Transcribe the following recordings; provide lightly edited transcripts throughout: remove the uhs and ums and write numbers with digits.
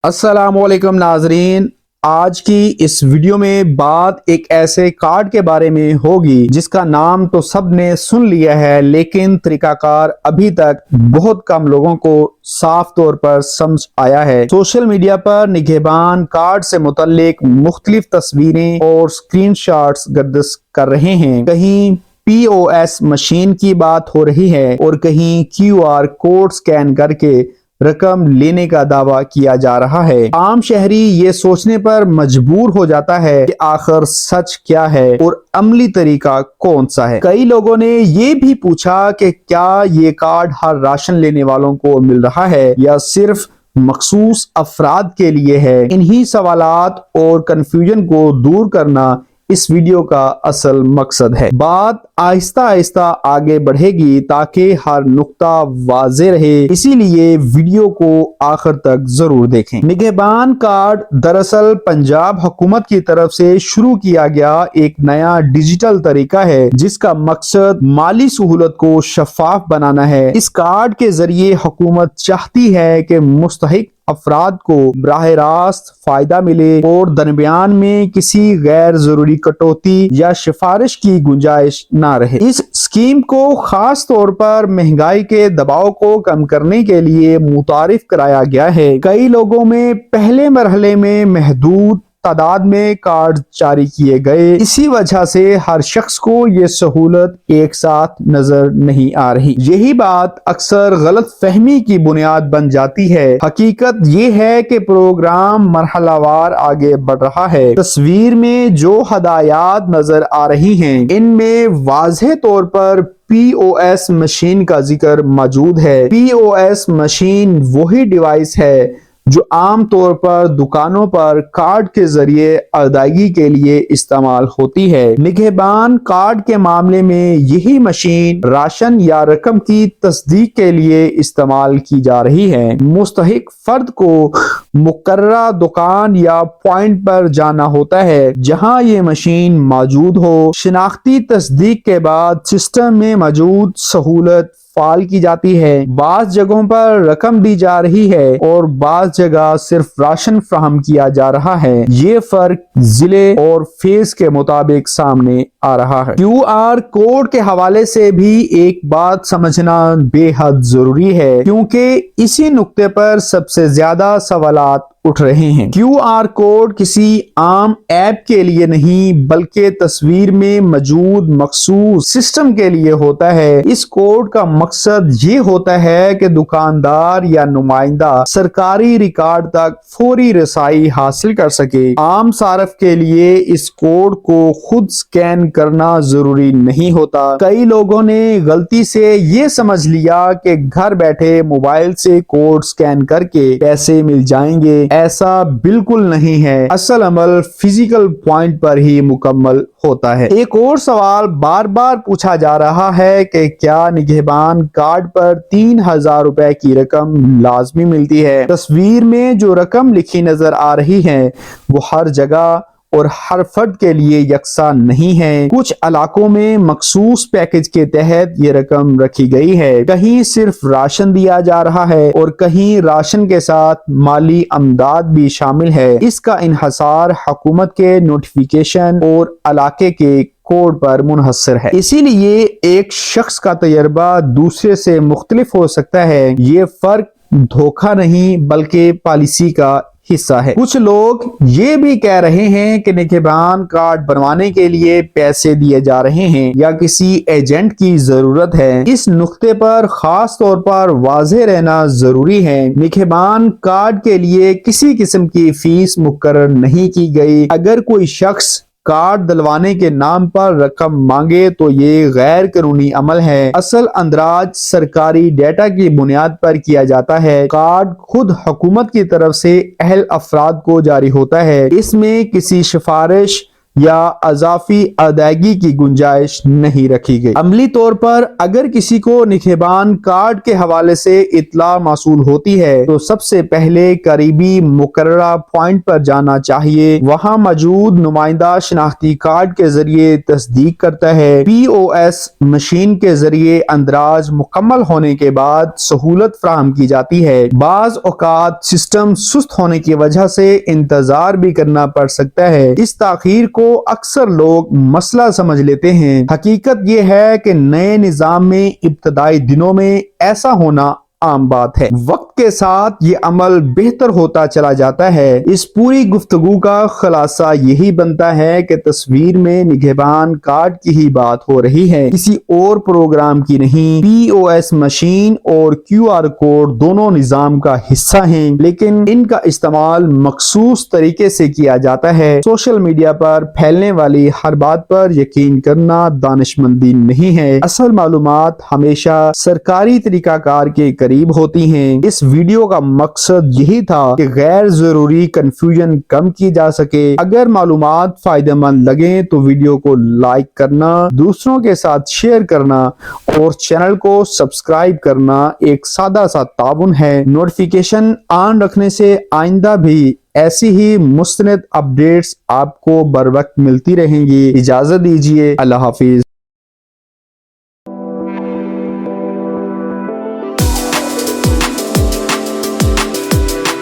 السلام علیکم ناظرین، آج کی اس ویڈیو میں بات ایک ایسے کارڈ کے بارے میں ہوگی جس کا نام تو سب نے سن لیا ہے، لیکن طریقہ کار ابھی تک بہت کم لوگوں کو صاف طور پر سمجھ آیا ہے۔ سوشل میڈیا پر نگہبان کارڈ سے متعلق مختلف تصویریں اور اسکرین شاٹس گردش کر رہے ہیں۔ کہیں POS مشین کی بات ہو رہی ہے اور کہیں QR کوڈ سکین کر کے رقم لینے کا دعویٰ کیا جا رہا ہے۔ عام شہری یہ سوچنے پر مجبور ہو جاتا ہے کہ آخر سچ کیا ہے اور عملی طریقہ کون سا ہے۔ کئی لوگوں نے یہ بھی پوچھا کہ کیا یہ کارڈ ہر راشن لینے والوں کو مل رہا ہے یا صرف مخصوص افراد کے لیے ہے۔ انہی سوالات اور کنفیوژن کو دور کرنا اس ویڈیو کا اصل مقصد ہے۔ بات آہستہ آہستہ آگے بڑھے گی تاکہ ہر نقطہ واضح رہے، اسی لیے ویڈیو کو آخر تک ضرور دیکھیں۔ نگہبان کارڈ دراصل پنجاب حکومت کی طرف سے شروع کیا گیا ایک نیا ڈیجیٹل طریقہ ہے جس کا مقصد مالی سہولت کو شفاف بنانا ہے۔ اس کارڈ کے ذریعے حکومت چاہتی ہے کہ مستحق افراد کو براہ راست فائدہ ملے اور درمیان میں کسی غیر ضروری کٹوتی یا سفارش کی گنجائش نہ رہے۔ اس اسکیم کو خاص طور پر مہنگائی کے دباؤ کو کم کرنے کے لیے متعارف کرایا گیا ہے۔ کئی لوگوں میں پہلے مرحلے میں محدود تعداد میں کارڈ جاری کیے گئے، اسی وجہ سے ہر شخص کو یہ سہولت ایک ساتھ نظر نہیں آ رہی۔ یہی بات اکثر غلط فہمی کی بنیاد بن جاتی ہے۔ حقیقت یہ ہے کہ پروگرام مرحلہ وار آگے بڑھ رہا ہے۔ تصویر میں جو ہدایات نظر آ رہی ہیں ان میں واضح طور پر POS مشین کا ذکر موجود ہے۔ POS مشین وہی ڈیوائس ہے جو عام طور پر دکانوں پر کارڈ کے ذریعے ادائیگی کے لیے استعمال ہوتی ہے۔ نگہبان کارڈ کے معاملے میں یہی مشین راشن یا رقم کی تصدیق کے لیے استعمال کی جا رہی ہے۔ مستحق فرد کو مقررہ دکان یا پوائنٹ پر جانا ہوتا ہے جہاں یہ مشین موجود ہو۔ شناختی تصدیق کے بعد سسٹم میں موجود سہولت فعال کی جاتی ہے۔ بعض جگہوں پر رقم دی جا رہی ہے اور بعض جگہ صرف راشن فراہم کیا جا رہا ہے۔ یہ فرق ضلع اور فیز کے مطابق سامنے آ رہا ہے۔ QR کوڈ کے حوالے سے بھی ایک بات سمجھنا بے حد ضروری ہے کیونکہ اسی نقطے پر سب سے زیادہ سوالات اٹھ رہے ہیں۔ QR کوڈ کسی عام ایپ کے لیے نہیں بلکہ تصویر میں موجود مخصوص سسٹم کے لیے ہوتا ہے۔ اس کوڈ کا مقصد یہ ہوتا ہے کہ دکاندار یا نمائندہ سرکاری ریکارڈ تک فوری رسائی حاصل کر سکے۔ عام صارف کے لیے اس کوڈ کو خود سکین کرنا ضروری نہیں ہوتا۔ کئی لوگوں نے غلطی سے یہ سمجھ لیا کہ گھر بیٹھے موبائل سے کوڈ سکین کر کے پیسے مل جائیں گے۔ ایسا بالکل نہیں ہے۔ اصل عمل فزیکل پوائنٹ پر ہی مکمل ہوتا ہے۔ ایک اور سوال بار بار پوچھا جا رہا ہے کہ کیا نگہبان کارڈ پر 3000 روپے کی رقم لازمی ملتی ہے؟ تصویر میں جو رقم لکھی نظر آ رہی ہے وہ ہر جگہ اور ہر فرد کے لیے یکساں نہیں ہے۔ کچھ علاقوں میں مخصوص پیکج کے تحت یہ رقم رکھی گئی ہے۔ کہیں صرف راشن دیا جا رہا ہے اور کہیں راشن کے ساتھ مالی امداد بھی شامل ہے۔ اس کا انحصار حکومت کے نوٹیفیکیشن اور علاقے کے کوڈ پر منحصر ہے۔ اسی لیے ایک شخص کا تجربہ دوسرے سے مختلف ہو سکتا ہے۔ یہ فرق دھوکہ نہیں بلکہ پالیسی کا حصہ ہے۔ کچھ لوگ یہ بھی کہہ رہے ہیں کہ نگہبان کارڈ بنوانے کے لیے پیسے دیے جا رہے ہیں یا کسی ایجنٹ کی ضرورت ہے۔ اس نقطے پر خاص طور پر واضح رہنا ضروری ہے۔ نگہبان کارڈ کے لیے کسی قسم کی فیس مقرر نہیں کی گئی۔ اگر کوئی شخص کارڈ دلوانے کے نام پر رقم مانگے تو یہ غیر قانونی عمل ہے۔ اصل اندراج سرکاری ڈیٹا کی بنیاد پر کیا جاتا ہے۔ کارڈ خود حکومت کی طرف سے اہل افراد کو جاری ہوتا ہے۔ اس میں کسی سفارش یا اضافی ادائیگی کی گنجائش نہیں رکھی گئی۔ عملی طور پر اگر کسی کو نگہبان کارڈ کے حوالے سے اطلاع موصول ہوتی ہے تو سب سے پہلے قریبی مقررہ پوائنٹ پر جانا چاہیے، وہاں موجود نمائندہ شناختی کارڈ کے ذریعے تصدیق کرتا ہے۔ پی او ایس مشین کے ذریعے اندراج مکمل ہونے کے بعد سہولت فراہم کی جاتی ہے۔ بعض اوقات سسٹم سست ہونے کی وجہ سے انتظار بھی کرنا پڑ سکتا ہے۔ اس تاخیر کو اکثر لوگ مسئلہ سمجھ لیتے ہیں۔ حقیقت یہ ہے کہ نئے نظام میں ابتدائی دنوں میں ایسا ہونا عام بات ہے۔ وقت کے ساتھ یہ عمل بہتر ہوتا چلا جاتا ہے۔ اس پوری گفتگو کا خلاصہ یہی بنتا ہے کہ تصویر میں نگہبان کارڈ کی ہی بات ہو رہی ہے، کسی اور پروگرام کی نہیں۔ پی او ایس مشین اور کیو آر کوڈ دونوں نظام کا حصہ ہیں، لیکن ان کا استعمال مخصوص طریقے سے کیا جاتا ہے۔ سوشل میڈیا پر پھیلنے والی ہر بات پر یقین کرنا دانشمندی نہیں ہے۔ اصل معلومات ہمیشہ سرکاری طریقہ کار کے قریب ہوتی ہیں۔ اس ویڈیو کا مقصد یہی تھا کہ غیر ضروری کنفیوژن کم کی جا سکے۔ اگر معلومات فائدہ مند لگیں تو ویڈیو کو لائک کرنا، دوسروں کے ساتھ شیئر کرنا اور چینل کو سبسکرائب کرنا ایک سادہ سا تعاون ہے۔ نوٹیفیکیشن آن رکھنے سے آئندہ بھی ایسی ہی مستند اپڈیٹس آپ کو بر وقت ملتی رہیں گی۔ اجازت دیجیے، اللہ حافظ۔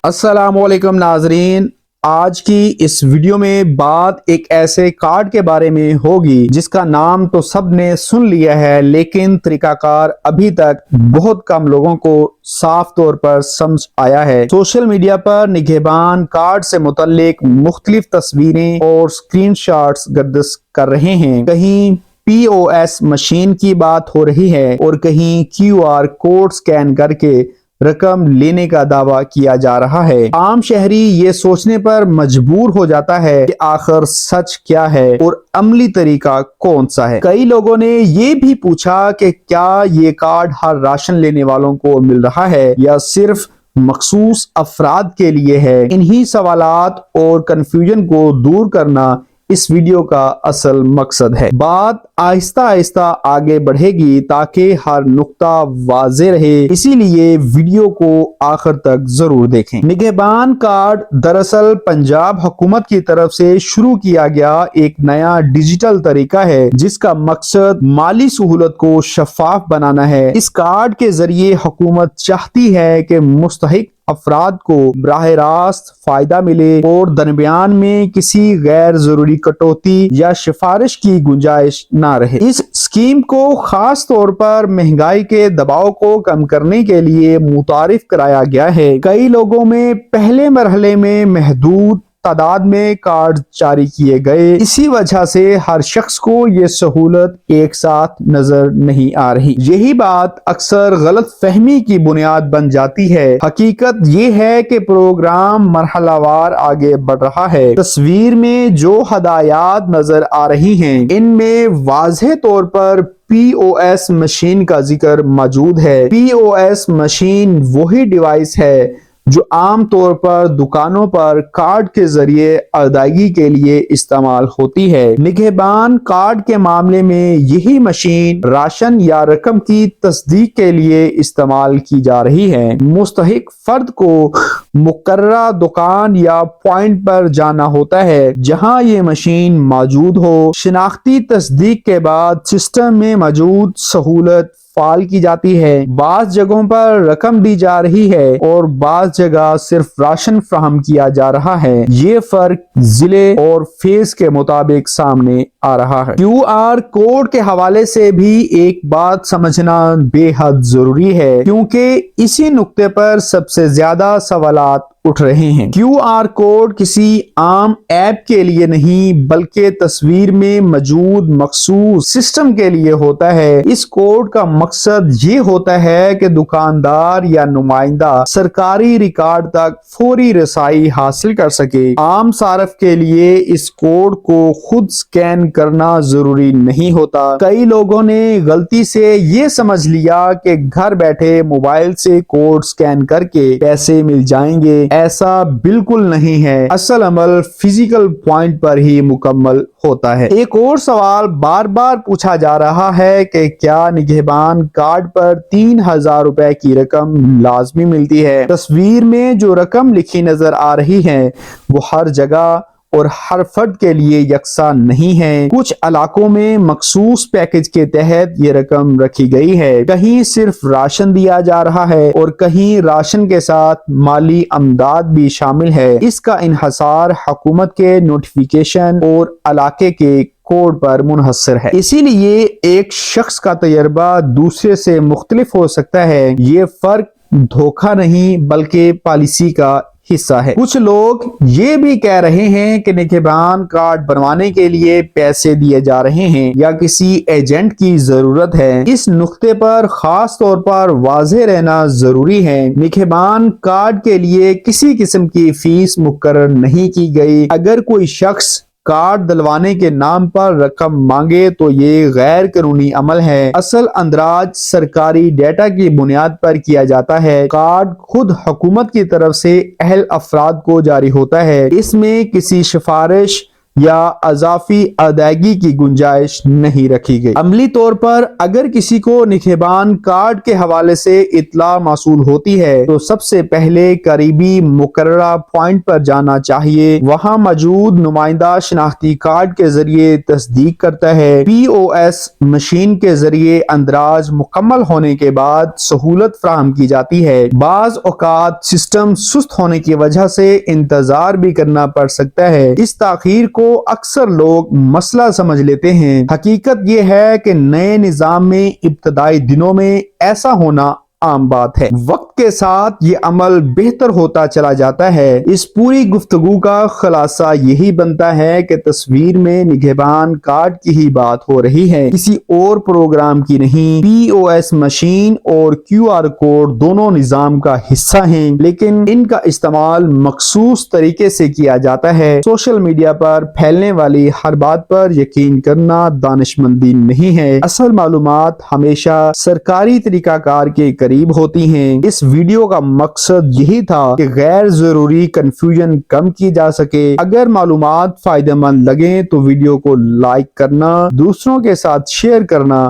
السلام علیکم ناظرین، آج کی اس ویڈیو میں بات ایک ایسے کارڈ کے بارے میں ہوگی جس کا نام تو سب نے سن لیا ہے، لیکن طریقہ کار ابھی تک بہت کم لوگوں کو صاف طور پر سمجھ آیا ہے۔ سوشل میڈیا پر نگہبان کارڈ سے متعلق مختلف تصویریں اور اسکرین شاٹس گردش کر رہے ہیں۔ کہیں پی او ایس مشین کی بات ہو رہی ہے اور کہیں کیو آر کوڈ سکین کر کے رقم لینے کا دعویٰ کیا جا رہا ہے۔ عام شہری یہ سوچنے پر مجبور ہو جاتا ہے کہ آخر سچ کیا ہے اور عملی طریقہ کون سا ہے۔ کئی لوگوں نے یہ بھی پوچھا کہ کیا یہ کارڈ ہر راشن لینے والوں کو مل رہا ہے یا صرف مخصوص افراد کے لیے ہے۔ انہی سوالات اور کنفیوژن کو دور کرنا اس ویڈیو کا اصل مقصد ہے۔ بات آہستہ آہستہ آگے بڑھے گی تاکہ ہر نقطہ واضح رہے، اسی لیے ویڈیو کو آخر تک ضرور دیکھیں۔ نگہبان کارڈ دراصل پنجاب حکومت کی طرف سے شروع کیا گیا ایک نیا ڈیجیٹل طریقہ ہے جس کا مقصد مالی سہولت کو شفاف بنانا ہے۔ اس کارڈ کے ذریعے حکومت چاہتی ہے کہ مستحق افراد کو براہ راست فائدہ ملے اور درمیان میں کسی غیر ضروری کٹوتی یا سفارش کی گنجائش نہ رہے۔ اس اسکیم کو خاص طور پر مہنگائی کے دباؤ کو کم کرنے کے لیے متعارف کرایا گیا ہے۔ کئی لوگوں میں پہلے مرحلے میں محدود تعداد میں کارڈ جاری کیے گئے، اسی وجہ سے ہر شخص کو یہ سہولت ایک ساتھ نظر نہیں آ رہی۔ یہی بات اکثر غلط فہمی کی بنیاد بن جاتی ہے۔ حقیقت یہ ہے کہ پروگرام مرحلہ وار آگے بڑھ رہا ہے۔ تصویر میں جو ہدایات نظر آ رہی ہیں ان میں واضح طور پر پی او ایس مشین کا ذکر موجود ہے۔ پی او ایس مشین وہی ڈیوائس ہے جو عام طور پر دکانوں پر کارڈ کے ذریعے ادائیگی کے لیے استعمال ہوتی ہے۔ نگہبان کارڈ کے معاملے میں یہی مشین راشن یا رقم کی تصدیق کے لیے استعمال کی جا رہی ہے۔ مستحق فرد کو مقررہ دکان یا پوائنٹ پر جانا ہوتا ہے جہاں یہ مشین موجود ہو۔ شناختی تصدیق کے بعد سسٹم میں موجود سہولت فعال کی جاتی ہے۔ بعض جگہوں پر رقم دی جا رہی ہے اور بعض جگہ صرف راشن فراہم کیا جا رہا ہے۔ یہ فرق ضلع اور فیز کے مطابق سامنے آ رہا ہے۔ کیو آر کوڈ کے حوالے سے بھی ایک بات سمجھنا بے حد ضروری ہے کیونکہ اسی نقطے پر سب سے زیادہ سوالات اٹھ رہے ہیں۔ کیو آر کوڈ کسی عام ایپ کے لیے نہیں بلکہ تصویر میں موجود مخصوص سسٹم کے لیے ہوتا ہے۔ اس کوڈ کا مقصد یہ ہوتا ہے کہ دکاندار یا نمائندہ سرکاری ریکارڈ تک فوری رسائی حاصل کر سکے۔ عام صارف کے لیے اس کوڈ کو خود سکین کرنا ضروری نہیں ہوتا۔ کئی لوگوں نے غلطی سے یہ سمجھ لیا کہ گھر بیٹھے موبائل سے کوڈ سکین کر کے پیسے مل جائیں گے۔ ایسا بالکل نہیں ہے، اصل عمل فزیکل پوائنٹ پر ہی مکمل ہوتا ہے۔ ایک اور سوال بار بار پوچھا جا رہا ہے کہ کیا نگہبان کارڈ پر 3000 روپے کی رقم لازمی ملتی ہے؟ تصویر میں جو رقم لکھی نظر آ رہی ہے وہ ہر جگہ اور ہر فرد کے لیے یکساں نہیں ہے۔ کچھ علاقوں میں مخصوص پیکج کے تحت یہ رقم رکھی گئی ہے، کہیں صرف راشن دیا جا رہا ہے اور کہیں راشن کے ساتھ مالی امداد بھی شامل ہے۔ اس کا انحصار حکومت کے نوٹیفیکیشن اور علاقے کے کوڈ پر منحصر ہے، اسی لیے ایک شخص کا تجربہ دوسرے سے مختلف ہو سکتا ہے۔ یہ فرق دھوکہ نہیں بلکہ پالیسی کا حصہ ہے۔ کچھ لوگ یہ بھی کہہ رہے ہیں کہ نگہبان کارڈ بنوانے کے لیے پیسے دیے جا رہے ہیں یا کسی ایجنٹ کی ضرورت ہے۔ اس نقطے پر خاص طور پر واضح رہنا ضروری ہے۔ نگہبان کارڈ کے لیے کسی قسم کی فیس مقرر نہیں کی گئی۔ اگر کوئی شخص کارڈ دلوانے کے نام پر رقم مانگے تو یہ غیر قانونی عمل ہے۔ اصل اندراج سرکاری ڈیٹا کی بنیاد پر کیا جاتا ہے۔ کارڈ خود حکومت کی طرف سے اہل افراد کو جاری ہوتا ہے۔ اس میں کسی سفارش یا اضافی ادائیگی کی گنجائش نہیں رکھی گئی۔ عملی طور پر اگر کسی کو نگہبان کارڈ کے حوالے سے اطلاع موصول ہوتی ہے تو سب سے پہلے قریبی مقررہ پوائنٹ پر جانا چاہیے۔ وہاں موجود نمائندہ شناختی کارڈ کے ذریعے تصدیق کرتا ہے۔ POS مشین کے ذریعے اندراج مکمل ہونے کے بعد سہولت فراہم کی جاتی ہے۔ بعض اوقات سسٹم سست ہونے کی وجہ سے انتظار بھی کرنا پڑ سکتا ہے۔ اس تاخیر کو اکثر لوگ مسئلہ سمجھ لیتے ہیں۔ حقیقت یہ ہے کہ نئے نظام میں ابتدائی دنوں میں ایسا ہونا عام بات ہے۔ وقت کے ساتھ یہ عمل بہتر ہوتا چلا جاتا ہے۔ اس پوری گفتگو کا خلاصہ یہی بنتا ہے کہ تصویر میں نگہبان کارڈ کی ہی بات ہو رہی ہے، کسی اور پروگرام کی نہیں۔ POS مشین اور QR کوڈ دونوں نظام کا حصہ ہیں، لیکن ان کا استعمال مخصوص طریقے سے کیا جاتا ہے۔ سوشل میڈیا پر پھیلنے والی ہر بات پر یقین کرنا دانش مندی نہیں ہے۔ اصل معلومات ہمیشہ سرکاری طریقہ کار کے قریب ہوتی ہیں۔ اس ویڈیو کا مقصد یہی تھا کہ غیر ضروری کنفیوژن کم کی جا سکے۔ اگر معلومات فائدہ مند لگیں تو ویڈیو کو لائک کرنا، دوسروں کے ساتھ شیئر کرنا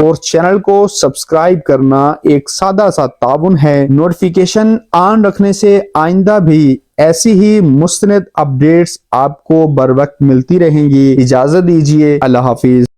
اور چینل کو سبسکرائب کرنا ایک سادہ سا تعاون ہے۔ نوٹیفیکیشن آن رکھنے سے آئندہ بھی ایسی ہی مستند اپڈیٹس آپ کو بر وقت ملتی رہیں گی۔ اجازت دیجیے، اللہ حافظ۔